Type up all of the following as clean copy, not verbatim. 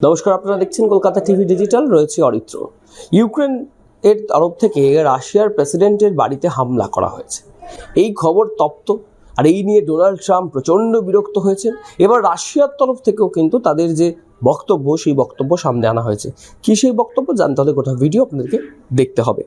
নমস্কার, আপনারা দেখছেন কলকাতা টিভি ডিজিটাল। রয়েছে অরিত্র। ইউক্রেন এর তরফ থেকে রাশিয়ার প্রেসিডেন্টের বাড়িতে হামলা করা হয়েছে। এই খবর তপ্ত, আর এই নিয়ে ডোনাল্ড ট্রাম্প প্রচণ্ড বিরক্ত হয়েছেন। এবার রাশিয়ার তরফ থেকেও কিন্তু তাদের যে বক্তব্য, সেই বক্তব্য সামনে আনা হয়েছে। কী সেই বক্তব্য জানতে হলে গোটা ভিডিও আপনাদেরকে দেখতে হবে।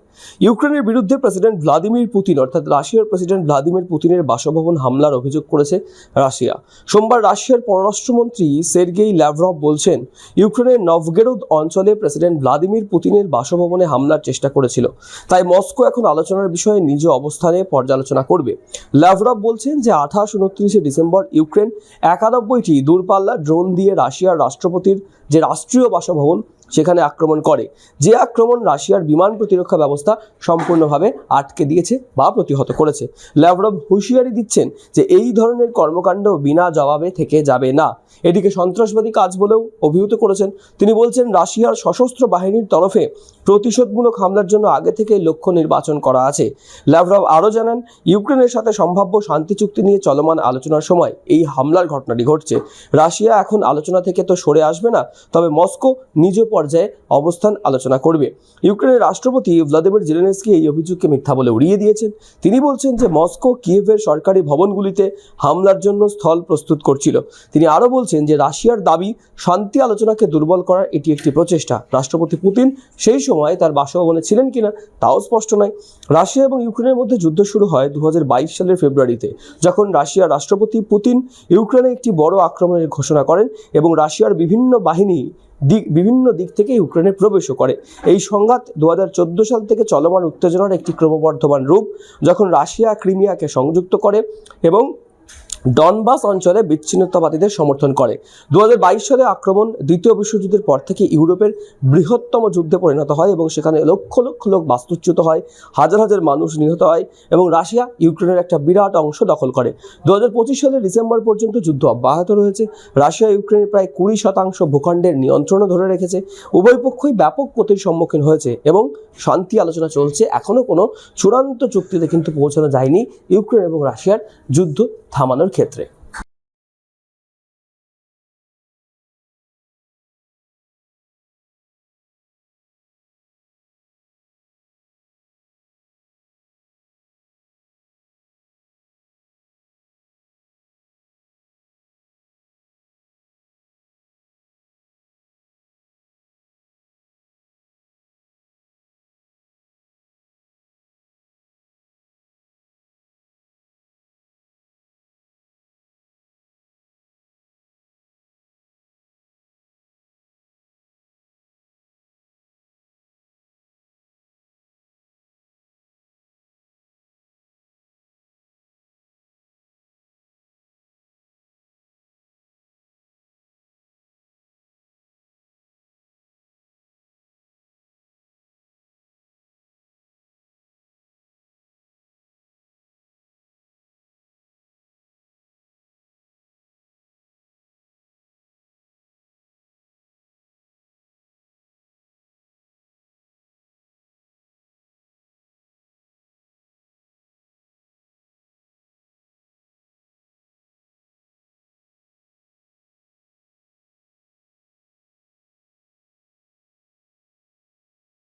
ইউক্রেনের বিরুদ্ধে প্রেসিডেন্ট ভ্লাদিমির পুতিন, অর্থাৎ রাশিয়ার প্রেসিডেন্ট ভ্লাদিমির পুতিনের বাসভবন হামলার অভিযোগ করেছে রাশিয়া। সোমবার রাশিয়ার পররাষ্ট্রমন্ত্রী সের্গেই ল্যাভরভ বলছেন, ইউক্রেনের নভগেরোদ অঞ্চলে প্রেসিডেন্ট ভ্লাদিমির পুতিনের বাসভবনে হামলার চেষ্টা করেছিল, তাই মস্কো এখন আলোচনার বিষয়ে নিজ অবস্থানে পর্যালোচনা করবে। ল্যাভরভ বলছেন যে 28-29 ডিসেম্বর ইউক্রেন 91টি দূরপাল্লার ড্রোন দিয়ে রাশিয়ার রাষ্ট্রপতির যে রাষ্ট্রীয় বাসভবন সেখানে আক্রমণ করে। যে আক্রমণ রাশিয়ার বিমান প্রতিরক্ষা ব্যবস্থা সম্পূর্ণভাবে আটকে দিয়েছে বা প্রতিহত করেছে। ল্যাভরভ হুঁশিয়ারি দিচ্ছেন যে এই ধরনের কর্মকাণ্ড বিনা জবাবে থেকে যাবে না। এটিকে সন্ত্রাসবাদী কাজ বলেও অভিহিত করেছেন। তিনি বলছেন, রাশিয়ার সশস্ত্র বাহিনীর তরফে প্রতিশোধমূলক হামলার জন্য আগে থেকে লক্ষ্য নির্বাচন করা আছে। ল্যাভরভ আরও জানান, ইউক্রেনের সাথে সম্ভাব্য শান্তি চুক্তি নিয়ে চলমান আলোচনার সময় এই হামলার ঘটনাটি ঘটছে। রাশিয়া এখন আলোচনা থেকে তো সরে আসবে না, তবে মস্কো নিজ পর্যায়ে অবস্থান আলোচনা করবে। ইউক্রেনের রাষ্ট্রপতি ভ্লাদিমির জেলেনস্কি এই অভিযোগকে মিথ্যা বলে উড়িয়ে দিয়েছেন। তিনি বলছেন যে মস্কো কিয়েভের সরকারি ভবনগুলিতে হামলার জন্য স্থল প্রস্তুত করছিল। তিনি আরও বলছেন যে রাশিয়ার দাবি শান্তি আলোচনাকে দুর্বল করার এটি একটি প্রচেষ্টা। রাষ্ট্রপতি পুতিন সেই সময় তার বাসভবনে ছিলেন কিনা তাও স্পষ্ট নয়। রাশিয়া এবং ইউক্রেনের মধ্যে যুদ্ধ শুরু হয় 2022 সালের ফেব্রুয়ারিতে, যখন রাশিয়ার রাষ্ট্রপতি পুতিন ইউক্রেনে একটি বড় আক্রমণের ঘোষণা করেন এবং রাশিয়ার বিভিন্ন দিক থেকে ইউক্রেনে প্রবেশও করে। এই সংঘাত 2014 সাল থেকে চলমান উত্তেজনার একটি ক্রমবর্ধমান রূপ, যখন রাশিয়া ক্রিমিয়াকে সংযুক্ত করে এবং ডনবাস অঞ্চলে বিচ্ছিন্নতাবাদীদের সমর্থন করে। 2022 সালে আক্রমণ দ্বিতীয় বিশ্বযুদ্ধের পর থেকে ইউরোপের বৃহত্তম যুদ্ধে পরিণত হয় এবং সেখানে লক্ষ লক্ষ লোক বাস্তুচ্যুত হয়, হাজার হাজার মানুষ নিহত হয় এবং রাশিয়া ইউক্রেনের একটা বিরাট অংশ দখল করে। 2025 সালের ডিসেম্বর পর্যন্ত যুদ্ধ অব্যাহত রয়েছে। রাশিয়া ইউক্রেনের প্রায় 20% ভূখণ্ডের নিয়ন্ত্রণও ধরে রেখেছে। উভয় পক্ষই ব্যাপক ক্ষতির সম্মুখীন হয়েছে এবং শান্তি আলোচনা চলছে। এখনও কোনো চূড়ান্ত চুক্তিতে কিন্তু পৌঁছানো যায়নি ইউক্রেন এবং রাশিয়ার যুদ্ধ থামানোর ক্ষেত্রে।